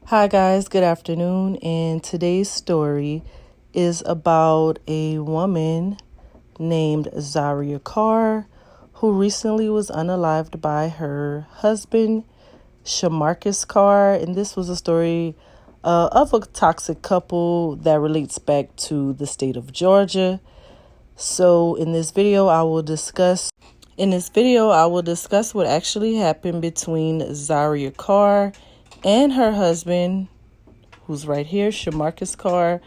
Hi, guys, good afternoon. And today's story is about a woman named Zaria Carr who recently was unalived by her husband, Shamarcus Carr. And this was a story of a toxic couple that relates back to the state of Georgia. So in this video, I will discuss what actually happened between Zaria Carr and her husband, who's right here, Shamarcus Carr,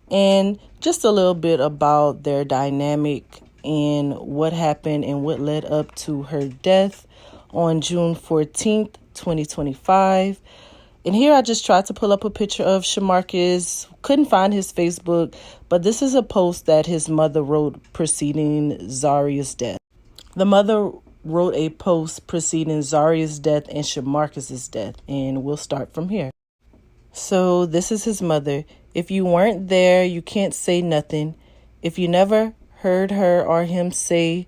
and just a little bit about their dynamic and what happened and what led up to her death on June 14th, 2025. And here I just tried to pull up a picture of Shamarcus. Couldn't find his Facebook, but this is a post that his mother wrote preceding Zaria's death. The mother wrote a post preceding Zaria's death and Shamarcus's death, and we'll start from here. So this is his mother. If you weren't there, you can't say nothing. If you never heard her or him say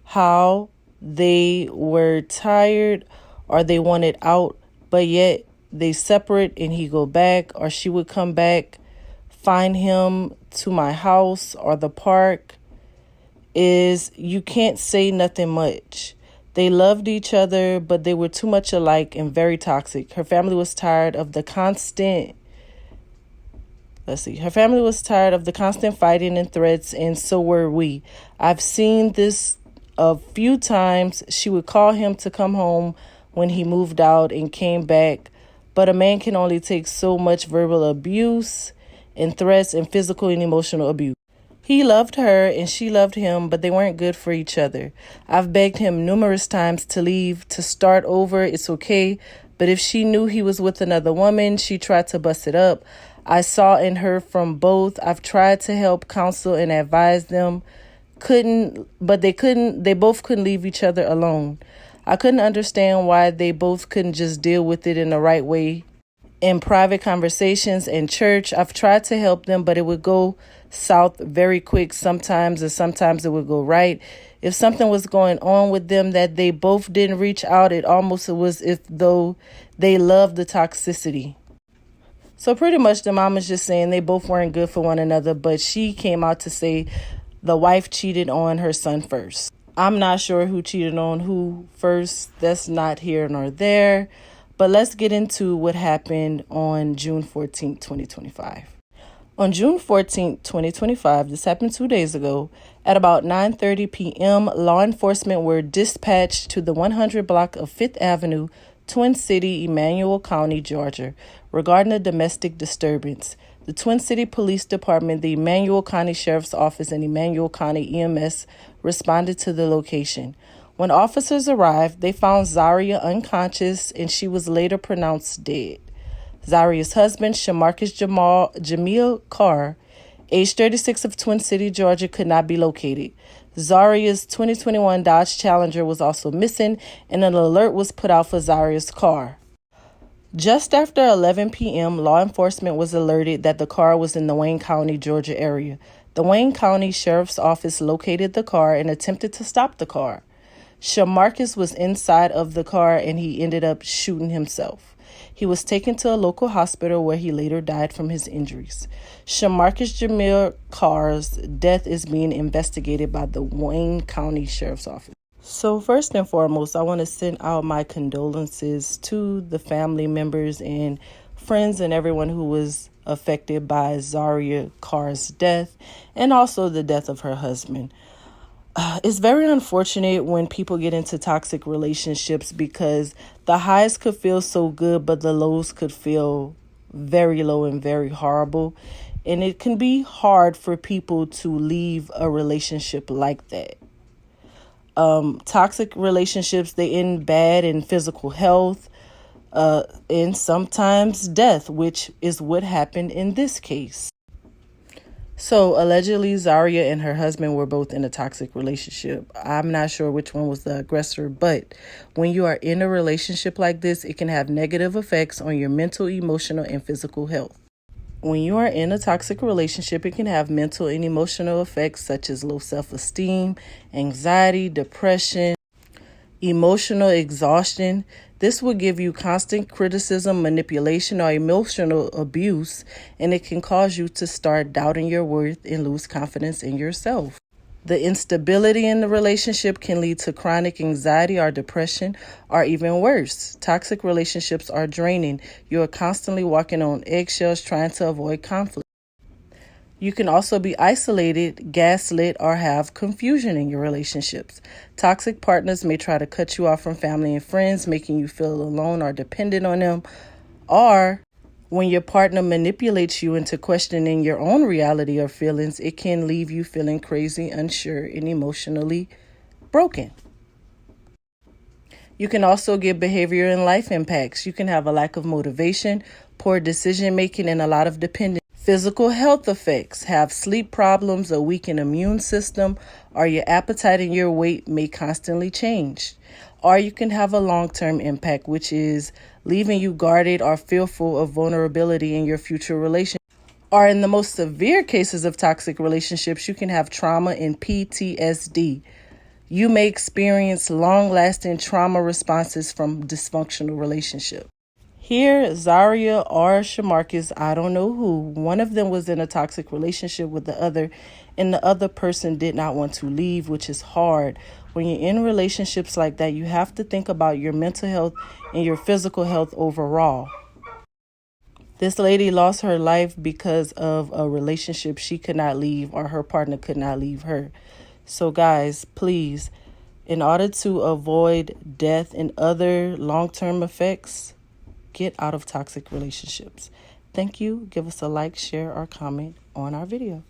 how they were tired or they wanted out, but yet they separate and he go back, or she would come back, find him to my house or the park, is you can't say nothing much. They loved each other, but they were too much alike and very toxic. Her family was tired of the constant fighting and threats, and so were we. I've seen this a few times. She would call him to come home when he moved out and came back, but a man can only take so much verbal abuse and threats and physical and emotional abuse. He loved her and she loved him, but they weren't good for each other. I've begged him numerous times to leave, to start over. It's okay. But if she knew he was with another woman, she tried to bust it up. I saw and heard from both. I've tried to help, counsel, and advise them. They both couldn't leave each other alone. I couldn't understand why they both couldn't just deal with it in the right way. In private conversations in church, I've tried to help them, but it would go south very quick sometimes, and sometimes it would go right. If something was going on with them that they both didn't reach out, it almost was as though they loved the toxicity. So pretty much the mom is just saying they both weren't good for one another, but she came out to say the wife cheated on her son first. I'm not sure who cheated on who first. That's not here nor there. But let's get into what happened on June 14th, 2025. On June 14th, 2025, this happened 2 days ago, at about 9:30 p.m., law enforcement were dispatched to the 100 block of 5th Avenue, Twin City, Emanuel County, Georgia, regarding a domestic disturbance. The Twin City Police Department, the Emanuel County Sheriff's Office, and Emanuel County EMS responded to the location. When officers arrived, they found Zaria unconscious, and she was later pronounced dead. Zaria's husband, Shamarcus Jamil Carr, age 36 of Twin City, Georgia, could not be located. Zaria's 2021 Dodge Challenger was also missing, and an alert was put out for Zaria's car. Just after 11 p.m., law enforcement was alerted that the car was in the Wayne County, Georgia area. The Wayne County Sheriff's Office located the car and attempted to stop the car. Shamarcus was inside of the car and he ended up shooting himself. He was taken to a local hospital where he later died from his injuries. Shamarcus Jamil Carr's death is being investigated by the Wayne County Sheriff's Office. So first and foremost, I want to send out my condolences to the family members and friends and everyone who was affected by Zaria Carr's death and also the death of her husband. It's very unfortunate when people get into toxic relationships because the highs could feel so good, but the lows could feel very low and very horrible. And it can be hard for people to leave a relationship like that. Toxic relationships, they end bad in physical health, and sometimes death, which is what happened in this case. So allegedly, Zaria and her husband were both in a toxic relationship. I'm not sure which one was the aggressor, but when you are in a relationship like this, it can have negative effects on your mental, emotional, and physical health. When you are in a toxic relationship, it can have mental and emotional effects such as low self-esteem, anxiety, depression, emotional exhaustion. This will give you constant criticism, manipulation, or emotional abuse, and it can cause you to start doubting your worth and lose confidence in yourself. The instability in the relationship can lead to chronic anxiety or depression, or even worse. Toxic relationships are draining. You are constantly walking on eggshells trying to avoid conflict. You can also be isolated, gaslit, or have confusion in your relationships. Toxic partners may try to cut you off from family and friends, making you feel alone or dependent on them. Or when your partner manipulates you into questioning your own reality or feelings, it can leave you feeling crazy, unsure, and emotionally broken. You can also get behavior and life impacts. You can have a lack of motivation, poor decision making, and a lot of dependence. Physical health effects: have sleep problems, a weakened immune system, or your appetite and your weight may constantly change. Or you can have a long-term impact, which is leaving you guarded or fearful of vulnerability in your future relationship. Or in the most severe cases of toxic relationships, you can have trauma and PTSD. You may experience long-lasting trauma responses from dysfunctional relationships. Here, Zaria or Shamarcus, I don't know who, one of them was in a toxic relationship with the other, and the other person did not want to leave, which is hard. When you're in relationships like that, you have to think about your mental health and your physical health overall. This lady lost her life because of a relationship she could not leave, or her partner could not leave her. So guys, please, in order to avoid death and other long-term effects, get out of toxic relationships. Thank you. Give us a like, share, or comment on our video.